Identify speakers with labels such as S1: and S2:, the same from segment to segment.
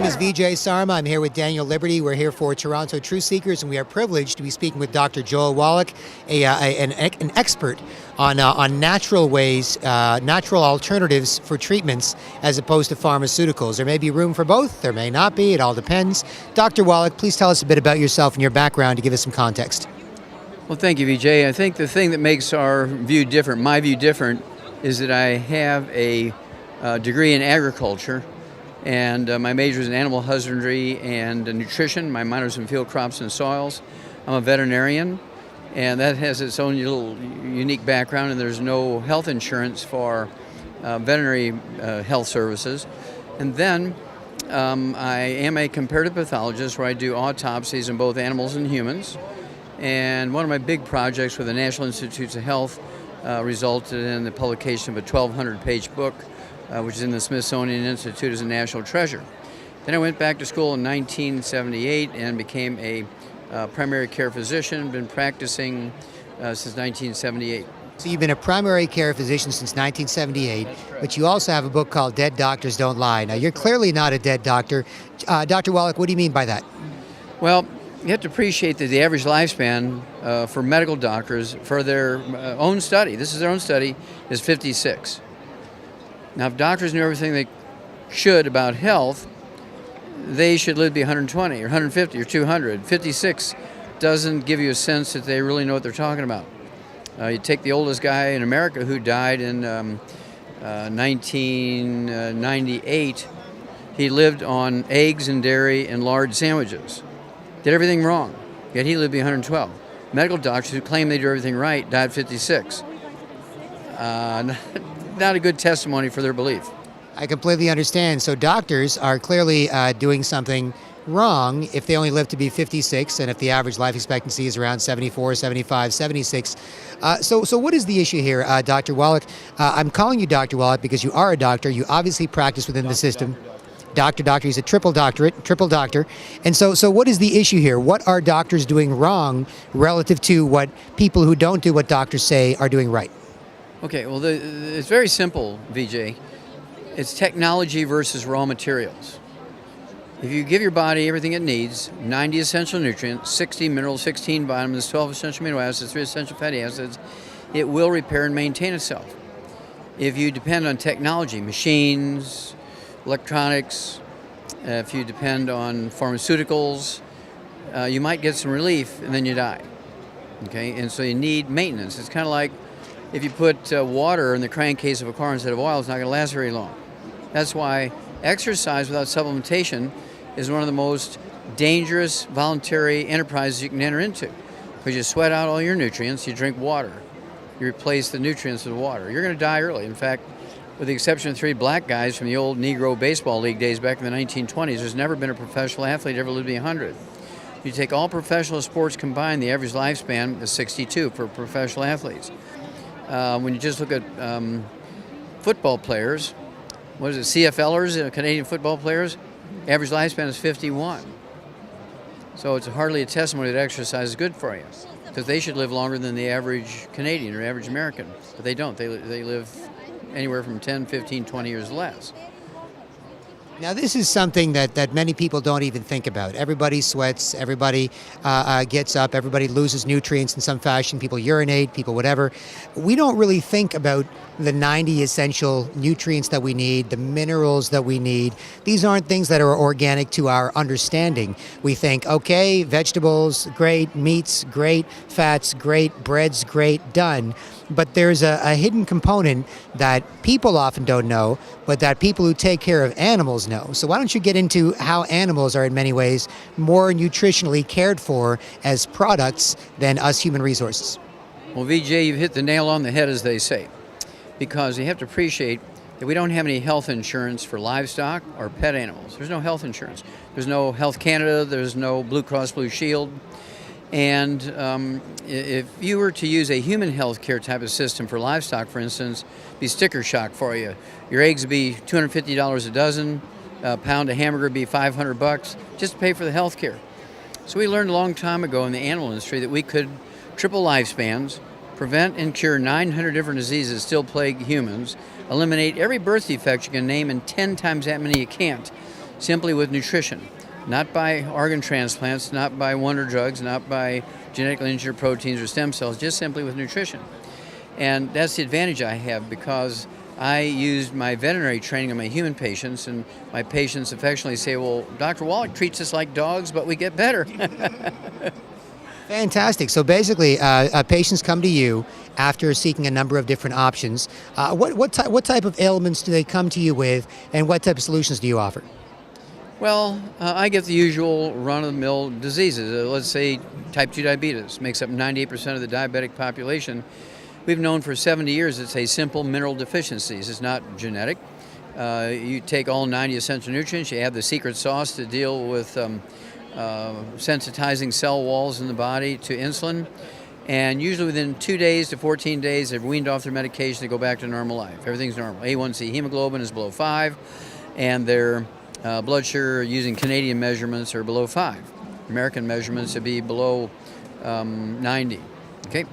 S1: name is Vijay Sarma. I'm here with Daniel Liberty. We're here for Toronto Truth Seekers, and we are privileged to be speaking with Dr. Joel Wallach, an expert on natural ways, natural alternatives for treatments as opposed to pharmaceuticals. There may be room for both. There may not be. It all depends. Dr. Wallach, please tell us a bit about yourself and your background to give us some context.
S2: Well, thank you, Vijay. I think the thing that makes our view different, my view different, is that I have a degree in agriculture, and my major is in animal husbandry and nutrition. My minor is in field crops and soils. I'm a veterinarian, and that has its own little unique background, and there's no health insurance for veterinary health services. And then I am a comparative pathologist where I do autopsies in both animals and humans. And one of my big projects with the National Institutes of Health resulted in the publication of a 1,200-page book, which is in the Smithsonian Institute as a national treasure. Then I went back to school in 1978 and became a primary care physician, been practicing since 1978.
S1: So you've been a primary care physician since 1978, but you also have a book called Dead Doctors Don't Lie. Now, you're clearly not a dead doctor. Dr. Wallach, what do you mean by that?
S2: Well, you have to appreciate that the average lifespan for medical doctors, for their own study, this is their own study, is 56. Now, if doctors knew everything they should about health, they should live to be 120 or 150 or 200. 56 doesn't give you a sense that they really know what they're talking about. You take the oldest guy in America who died in 1998. He lived on eggs and dairy and lard sandwiches. Did everything wrong, yet he lived to be 112. Medical doctors who claim they do everything right died at 56. Not a good testimony for their belief.
S1: I completely understand. So doctors are clearly doing something wrong if they only live to be 56 and if the average life expectancy is around 74, 75, 76. So what is the issue here, Dr. Wallach? I'm calling you Dr. Wallach because you are a doctor. You obviously practice within the system. Doctor, he's a triple doctor. And so what is the issue here? What are doctors doing wrong relative to what people who don't do what doctors say are doing right?
S2: Okay, well, it's very simple, Vijay. It's technology versus raw materials. If you give your body everything it needs, 90 essential nutrients, 60 minerals, 16 vitamins, 12 essential amino acids, 3 essential fatty acids, it will repair and maintain itself. If you depend on technology, machines, electronics, if you depend on pharmaceuticals, you might get some relief and then you die. Okay, and so you need maintenance. It's kind of like if you put water in the crankcase of a car instead of oil, it's not going to last very long. That's why exercise without supplementation is one of the most dangerous voluntary enterprises you can enter into, because you sweat out all your nutrients, you drink water, you replace the nutrients with water. You're going to die early. In fact, with the exception of 3 black guys from the old Negro Baseball League days back in the 1920s, there's never been a professional athlete ever lived to be 100. You take all professional sports combined, the average lifespan is 62 for professional athletes. When you just look at football players, what is it, CFLers, Canadian football players, average lifespan is 51. So it's hardly a testimony that exercise is good for you, because they should live longer than the average Canadian or average American. But they don't. They live anywhere from 10, 15, 20 years less.
S1: Now, this is something that many people don't even think about. Everybody sweats, everybody gets up, everybody loses nutrients in some fashion, people urinate, people whatever. We don't really think about the 90 essential nutrients that we need, the minerals that we need. These aren't things that are organic to our understanding. We think, okay, vegetables, great, meats, great, fats, great, breads, great, done. But there's a hidden component that people often don't know, but that people who take care of animals know. So why don't you get into how animals are in many ways more nutritionally cared for as products than us human resources?
S2: Well, Vijay, you've hit the nail on the head, as they say, because you have to appreciate that we don't have any health insurance for livestock or pet animals. There's no health insurance. There's no Health Canada. There's no Blue Cross Blue Shield. And if you were to use a human health care type of system for livestock, for instance, it'd be sticker shock for you. Your eggs would be $250 a dozen, a pound of hamburger would be $500 just to pay for the health care. So we learned a long time ago in the animal industry that we could triple lifespans, prevent and cure 900 different diseases that still plague humans, eliminate every birth defect you can name and 10 times that many you can't. simply with nutrition, not by organ transplants, not by wonder drugs, not by genetically engineered proteins or stem cells, just simply with nutrition. And that's the advantage I have because I used my veterinary training on my human patients, and my patients affectionately say, well, Dr. Wallach treats us like dogs, but we get better.
S1: Fantastic. So basically, patients come to you after seeking a number of different options. What type of ailments do they come to you with, and what type of solutions do you offer?
S2: Well, I get the usual run-of-the-mill diseases. Let's say type 2 diabetes makes up 98% of the diabetic population. We've known for 70 years it's a simple mineral deficiencies. It's not genetic. You take all 90 essential nutrients, you add the secret sauce to deal with sensitizing cell walls in the body to insulin, and usually within 2 days to 14 days they've weaned off their medication, they go back to normal life. Everything's normal. A1C hemoglobin is below 5, and their blood sugar using Canadian measurements are below 5. American measurements would be below 90. Okay,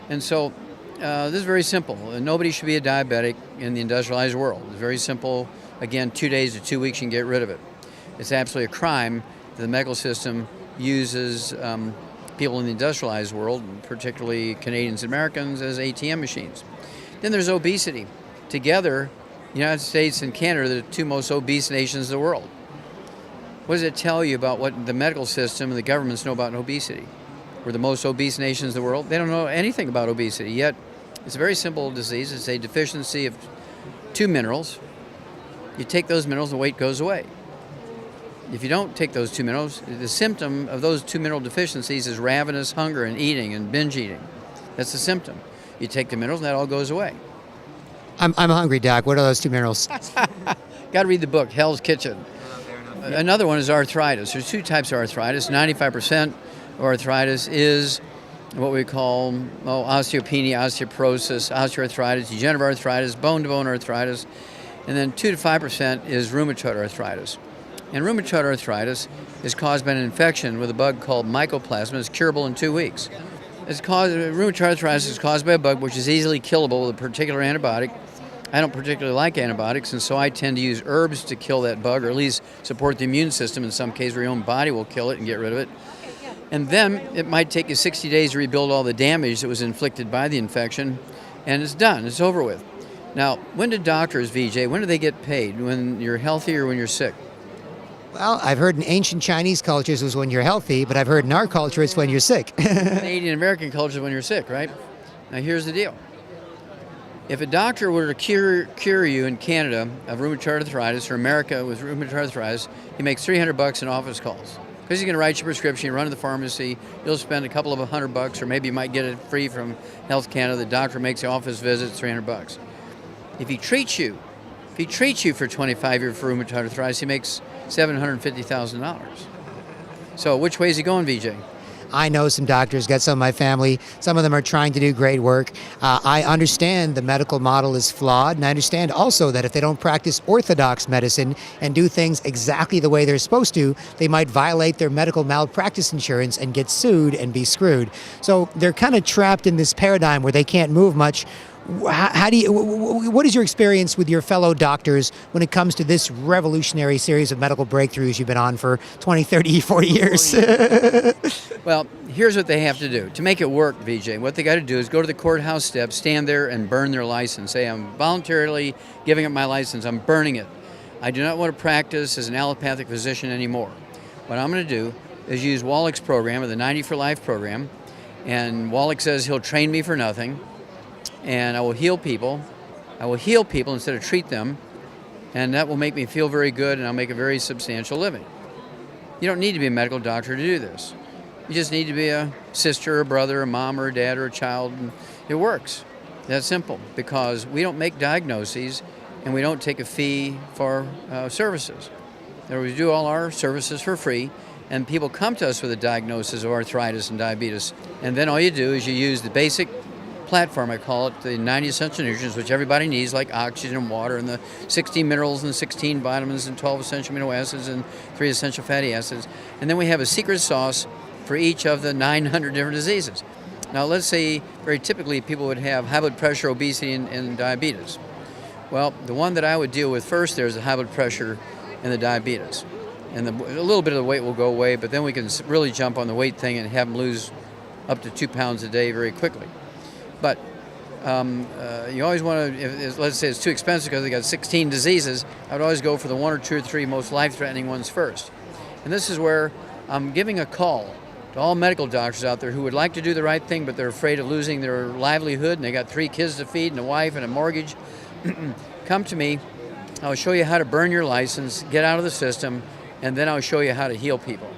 S2: and so this is very simple. Nobody should be a diabetic in the industrialized world. It's very simple. Again, 2 days to 2 weeks you can get rid of it. It's absolutely a crime that the medical system uses people in the industrialized world, particularly Canadians and Americans, as ATM machines. Then there's obesity. Together, the United States and Canada are the two most obese nations in the world. What does it tell you about what the medical system and the governments know about obesity? We're the most obese nations in the world. They don't know anything about obesity, yet it's a very simple disease. It's a deficiency of 2 minerals. You take those minerals, the weight goes away. If you don't take those 2 minerals, the symptom of those 2 mineral deficiencies is ravenous hunger and eating and binge eating. That's the symptom. You take the minerals and that all goes away.
S1: I'm hungry, Doc. What are those 2 minerals?
S2: Got to read the book, Hell's Kitchen. Another one is arthritis. There's 2 types of arthritis. 95% of arthritis is what we call osteopenia, osteoporosis, osteoarthritis, degenerative arthritis, bone-to-bone arthritis, and then 2 to 5% is rheumatoid arthritis. And rheumatoid arthritis is caused by an infection with a bug called mycoplasma. It's curable in 2 weeks. Rheumatoid arthritis is caused by a bug which is easily killable with a particular antibiotic. I don't particularly like antibiotics, and so I tend to use herbs to kill that bug, or at least support the immune system in some cases where your own body will kill it and get rid of it. And then it might take you 60 days to rebuild all the damage that was inflicted by the infection, and it's done. It's over with. Now, when do doctors, Vijay, when do they get paid? When you're healthy or when you're sick?
S1: Well, I've heard in ancient Chinese cultures it was when you're healthy, but I've heard in our culture it's when you're sick.
S2: Canadian American culture is when you're sick, right? Now, here's the deal. If a doctor were to cure you in Canada of rheumatoid arthritis, or America with rheumatoid arthritis, he makes $300 in office calls. Because he's going to write your prescription, you run to the pharmacy, you'll spend a couple of $100, or maybe you might get it free from Health Canada. The doctor makes the office visit, $300. If he treats you for 25 years for rheumatoid arthritis, he makes $750,000. So which way is he going, Vijay?
S1: I know some doctors, got some of my family. Some of them are trying to do great work. I understand the medical model is flawed, and I understand also that if they don't practice orthodox medicine and do things exactly the way they're supposed to, they might violate their medical malpractice insurance and get sued and be screwed. So they're kind of trapped in this paradigm where they can't move much. What is your experience with your fellow doctors when it comes to this revolutionary series of medical breakthroughs you've been on for 20, 30, 40 years?
S2: Well, here's what they have to do. To make it work, Vijay, what they got to do is go to the courthouse steps, stand there and burn their license. Say, I'm voluntarily giving up my license. I'm burning it. I do not want to practice as an allopathic physician anymore. What I'm going to do is use Wallach's program, the 90 for Life program, and Wallach says he'll train me for nothing. And I will heal people. I will heal people instead of treat them, and that will make me feel very good, and I'll make a very substantial living. You don't need to be a medical doctor to do this. You just need to be a sister, or brother, a mom, or a dad, or a child, and it works. That's simple, because we don't make diagnoses, and we don't take a fee for services. We do all our services for free, and people come to us with a diagnosis of arthritis and diabetes, and then all you do is you use the basic platform, I call it, the 90 essential nutrients, which everybody needs, like oxygen and water, and the 16 minerals and 16 vitamins and 12 essential amino acids and 3 essential fatty acids. And then we have a secret sauce for each of the 900 different diseases. Now, let's say very typically people would have high blood pressure, obesity, and diabetes. Well, the one that I would deal with first there is the high blood pressure and the diabetes. And a little bit of the weight will go away, but then we can really jump on the weight thing and have them lose up to 2 pounds a day very quickly. But you always want to, let's say it's too expensive because they got 16 diseases, I would always go for the 1 or 2 or 3 most life-threatening ones first. And this is where I'm giving a call to all medical doctors out there who would like to do the right thing, but they're afraid of losing their livelihood, and they got 3 kids to feed and a wife and a mortgage. Come to me. I'll show you how to burn your license, get out of the system, and then I'll show you how to heal people.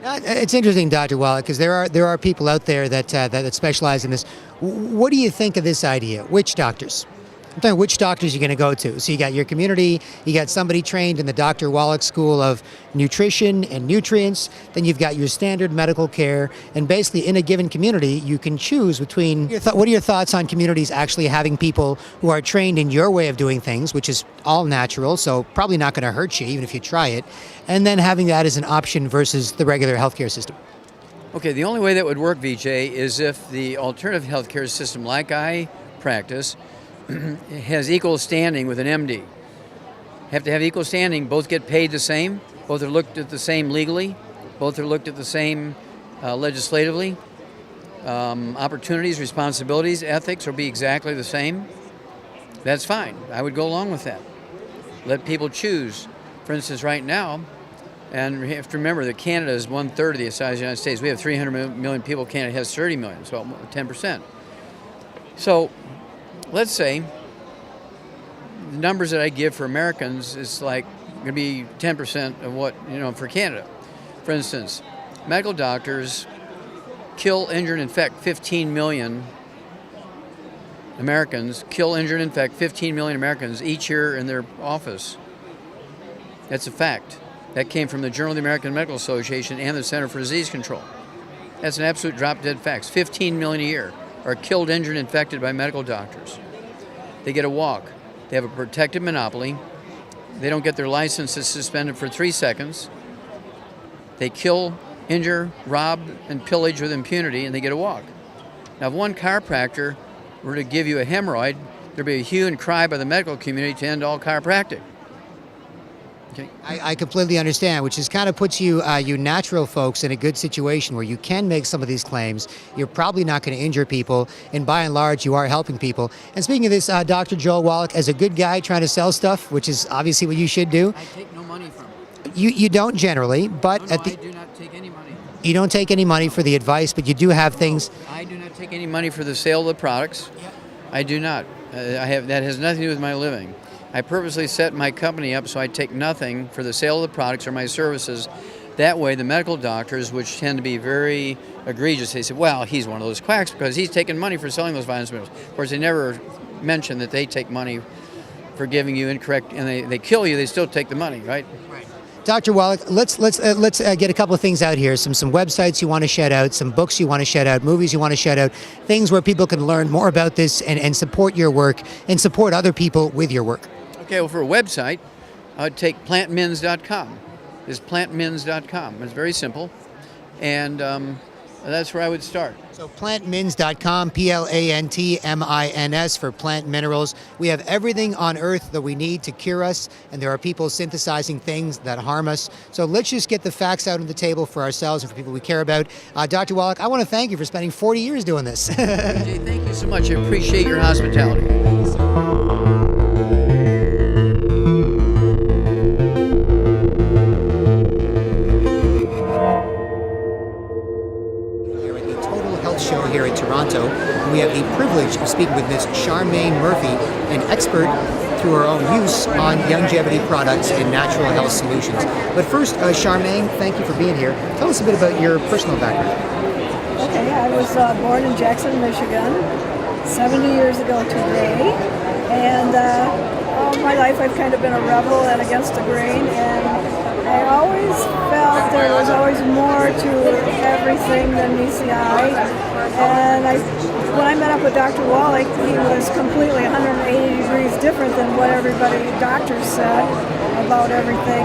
S1: It's interesting, Dr. Wallach, because there are people out there that specialize in this. What do you think of this idea? Which doctors? I'm talking which doctors you're going to go to. So you got your community, you got somebody trained in the Dr. Wallach School of Nutrition and Nutrients, then you've got your standard medical care, and basically in a given community, you can choose between, what are your thoughts on communities actually having people who are trained in your way of doing things, which is all natural, so probably not going to hurt you even if you try it, and then having that as an option versus the regular healthcare system?
S2: Okay, the only way that would work, Vijay, is if the alternative healthcare system, like I practice, has equal standing with an MD. Have to have equal standing, both get paid the same, both are looked at the same legally, both are looked at the same legislatively. Opportunities, responsibilities, ethics will be exactly the same. That's fine. I would go along with that. Let people choose. For instance, right now, and we have to remember that Canada is 1/3 of the size of the United States. We have 300 million people. Canada has 30 million, so 10%. So let's say the numbers that I give for Americans is like going to be 10% of what, for Canada. For instance, medical doctors kill, injure, and infect 15 million Americans, each year in their office. That's a fact. That came from the Journal of the American Medical Association and the Center for Disease Control. That's an absolute drop-dead fact. 15 million a year are killed, injured, and infected by medical doctors. They get a walk. They have a protected monopoly. They don't get their licenses suspended for 3 seconds. They kill, injure, rob, and pillage with impunity, and they get a walk. Now, if one chiropractor were to give you a hemorrhoid, there'd be a hue and cry by the medical community to end all chiropractic. Okay.
S1: I completely understand, which is kind of puts you natural folks in a good situation where you can make some of these claims. You're probably not going to injure people, and by and large, you are helping people. And speaking of this, Dr. Joel Wallach, as a good guy trying to sell stuff, which is obviously what you should do.
S2: I take no money from it.
S1: You don't generally, but
S2: I do not take any money.
S1: You don't take any money for the advice, but you do have things.
S2: I do not take any money for the sale of the products.
S1: Yeah.
S2: I do not. That has nothing to do with my living. I purposely set my company up so I take nothing for the sale of the products or my services. That way, the medical doctors, which tend to be very egregious, they say, well, he's one of those quacks because he's taking money for selling those vitamins and minerals. Of course, they never mention that they take money for giving you incorrect, and they kill you, they still take the money, right?
S1: Right. Dr. Wallach, let's get a couple of things out here. Some websites you want to shout out, some books you want to shout out, movies you want to shout out, things where people can learn more about this and support your work and support other people with your work.
S2: Okay, well, for a website, I'd take plantmins.com. It's plantmins.com. It's very simple, and that's where I would start.
S1: So plantmins.com, PLANTMINS for plant minerals. We have everything on Earth that we need to cure us, and there are people synthesizing things that harm us. So let's just get the facts out on the table for ourselves and for people we care about. Dr. Wallach, I want to thank you for spending 40 years doing this.
S2: Vijay, thank you so much. I appreciate your hospitality.
S1: Show here in Toronto. We have the privilege of speaking with Ms. Charmaine Murphy, an expert through her own use on Youngevity products and natural health solutions. But first, Charmaine, thank you for being here. Tell us a bit about your personal background.
S3: Okay, I was born in Jackson, Michigan, 70 years ago today, and all my life I've kind of been a rebel and against the grain, and I always felt there was always more to everything than meets the eye. And when I met up with Dr. Wallach, he was completely 180 degrees different than what doctors said about everything.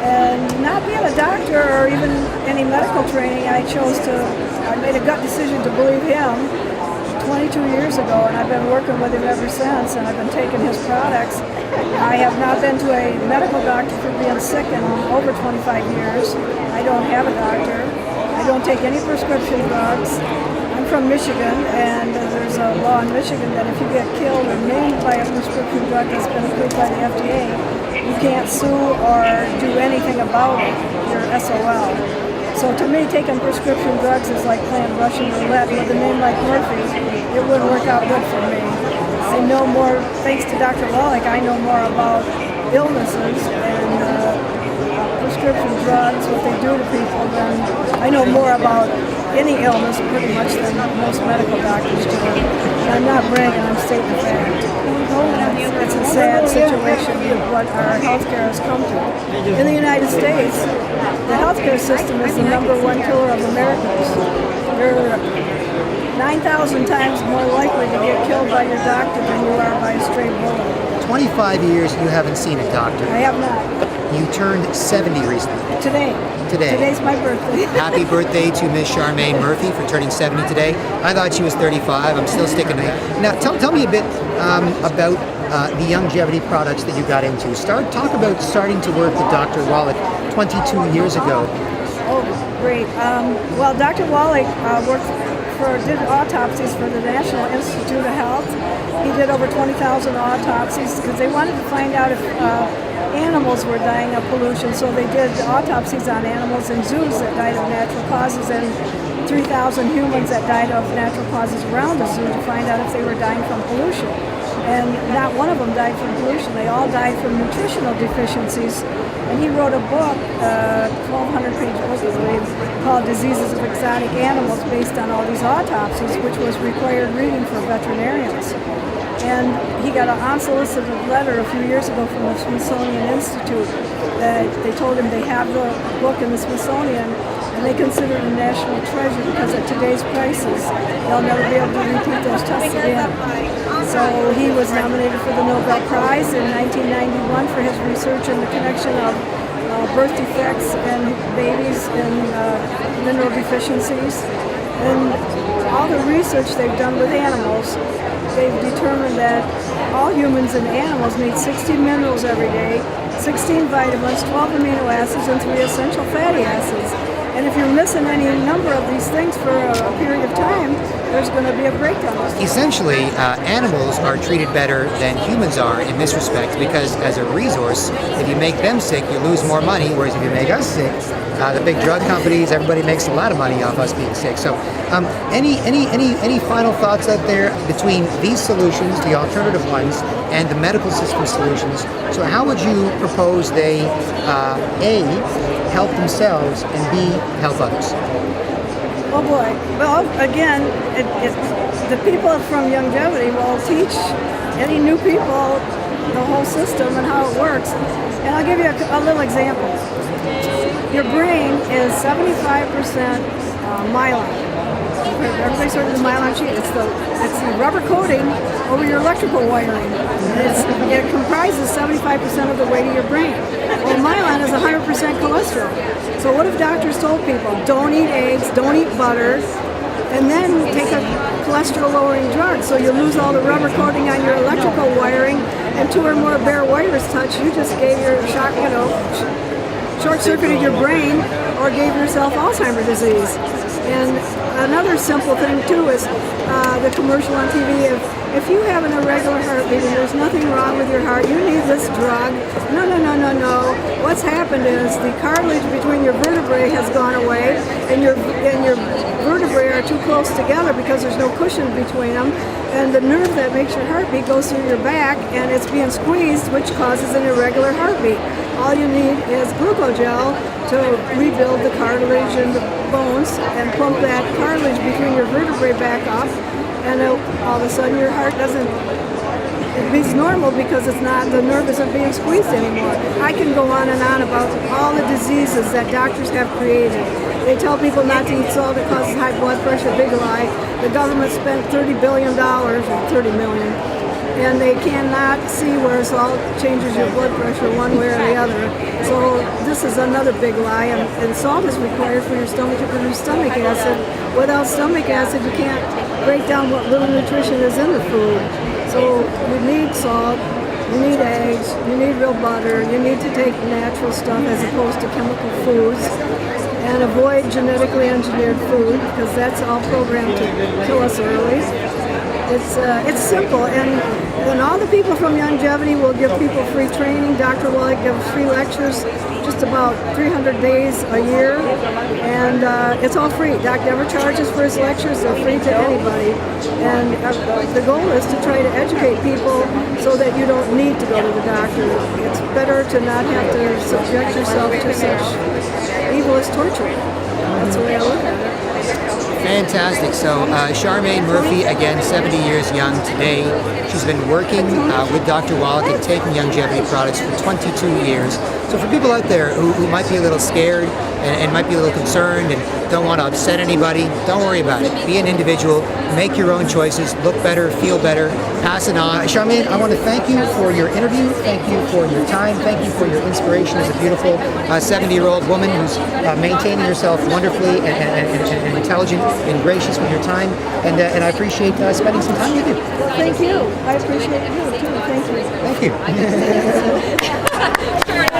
S3: And not being a doctor or even any medical training, I made a gut decision to believe him 22 years ago, and I've been working with him ever since, and I've been taking his products. I have not been to a medical doctor for being sick in over 25 years. I don't have a doctor. I don't take any prescription drugs. I'm from Michigan, and there's a law in Michigan that if you get killed or named by a prescription drug that's been approved by the FDA, you can't sue or do anything about it. You're SOL. So to me, taking prescription drugs is like playing Russian roulette with a name like Murphy. It wouldn't work out good for me. I know more, thanks to Dr. Wallach, I know more about illnesses and prescription drugs, what they do to people, than I know more about any illness pretty much than most medical doctors do. And I'm not bragging, I'm stating the fact. It's a sad situation with what our healthcare has come to. In the United States, the healthcare system is the number one killer of Americans. You're 9,000 times more likely to get killed by your doctor than you are by a stray bullet.
S1: 25 years you haven't seen a doctor.
S3: I have not.
S1: You turned 70 recently.
S3: Today. Today's my birthday.
S1: Happy birthday to Miss Charmaine Murphy for turning 70 today. I thought she was 35. I'm still sticking to it. Now, tell me a bit about the Youngevity products that you got into. Talk about starting to work with Dr. Wallach 22 years ago.
S3: Oh, great. Well, Dr. Wallach did autopsies for the National Institute of Health. He did over 20,000 autopsies because they wanted to find out if animals were dying of pollution. So they did autopsies on animals in zoos that died of natural causes and 3,000 humans that died of natural causes around the zoo to find out if they were dying from pollution. And not one of them died from pollution. They all died from nutritional deficiencies. And he wrote a book, 1,200-page book, I believe, called Diseases of Exotic Animals, based on all these autopsies, which was required reading for veterinarians. And he got an unsolicited letter a few years ago from the Smithsonian Institute that they told him they have the book in the Smithsonian, and they consider it a national treasure because at today's prices, they'll never be able to repeat those tests again. So he was nominated for the Nobel Prize in 1991 for his research in the connection of birth defects in babies and mineral deficiencies. And all the research they've done with animals, they've determined that all humans and animals need 60 minerals every day, 16 vitamins, 12 amino acids, and 3 essential fatty acids. And if you're missing any number of these things for a period of time, there's going to be a breakdown.
S1: Essentially, animals are treated better than humans are in this respect because as a resource, if you make them sick, you lose more money, whereas if you make us sick, the big drug companies, everybody makes a lot of money off us being sick. So any final thoughts out there between these solutions, the alternative ones, and the medical system solutions? So how would you propose they, A, help themselves, and B, help others?
S3: Oh boy. Well, again, the people from Youngevity will teach any new people the whole system and how it works. And I'll give you a little example. Your brain is 75% myelin. Everybody's heard of the myelin sheet. It's the rubber coating over your electrical wiring. It comprises 75% of the weight of your brain. Well, myelin is 100% cholesterol. So what if doctors told people, don't eat eggs, don't eat butter, and then take a cholesterol-lowering drug, so you lose all the rubber coating on your electrical wiring, and 2 or more bare wires touch, you just gave your short-circuited your brain or gave yourself Alzheimer's disease. And another simple thing too is the commercial on TV. If you have an irregular heartbeat and there's nothing wrong with your heart, you need this drug. No. What's happened is the cartilage between your vertebrae has gone away, and your vertebrae are too close together because there's no cushion between them. And the nerve that makes your heartbeat goes through your back, and it's being squeezed, which causes an irregular heartbeat. All you need is glucogel to rebuild the cartilage and the bones and plump that cartilage between your vertebrae back up, and all of a sudden your heart it beats normal because the nerve isn't being squeezed anymore. I can go on and on about all the diseases that doctors have created. They tell people not to eat salt, it causes high blood pressure, big lie. The government spent $30 billion, or $30 million, and they cannot see where salt changes your blood pressure one way or the other. So this is another big lie, and salt is required for your stomach to produce stomach acid. Without stomach acid, you can't break down what little nutrition is in the food. So you need salt, you need eggs, you need real butter, you need to take natural stuff as opposed to chemical foods, and avoid genetically engineered food because that's all programmed to kill us early. It's simple, and all the people from Youngevity will give people free training. Dr. Wallach gives free lectures just about 300 days a year, and it's all free. Doc never charges for his lectures. They're free to anybody, and the goal is to try to educate people so that you don't need to go to the doctor. It's better to not have to subject yourself to such evil as torture. That's the way I look at it.
S1: Fantastic. So Charmaine Murphy, again, 70 years young today. She's been working with Dr. Wallach and taking Youngevity products for 22 years. So for people out there who might be a little scared and might be a little concerned and don't want to upset anybody, don't worry about it. Be an individual. Make your own choices. Look better. Feel better. Pass it on. Charmaine, I want to thank you for your interview. Thank you for your time. Thank you for your inspiration as a beautiful 70-year-old woman who's maintaining herself wonderfully and intelligent and gracious with your time. And I appreciate spending some time with you.
S3: Well, thank you. I appreciate you too. Thank you.
S1: Thank you.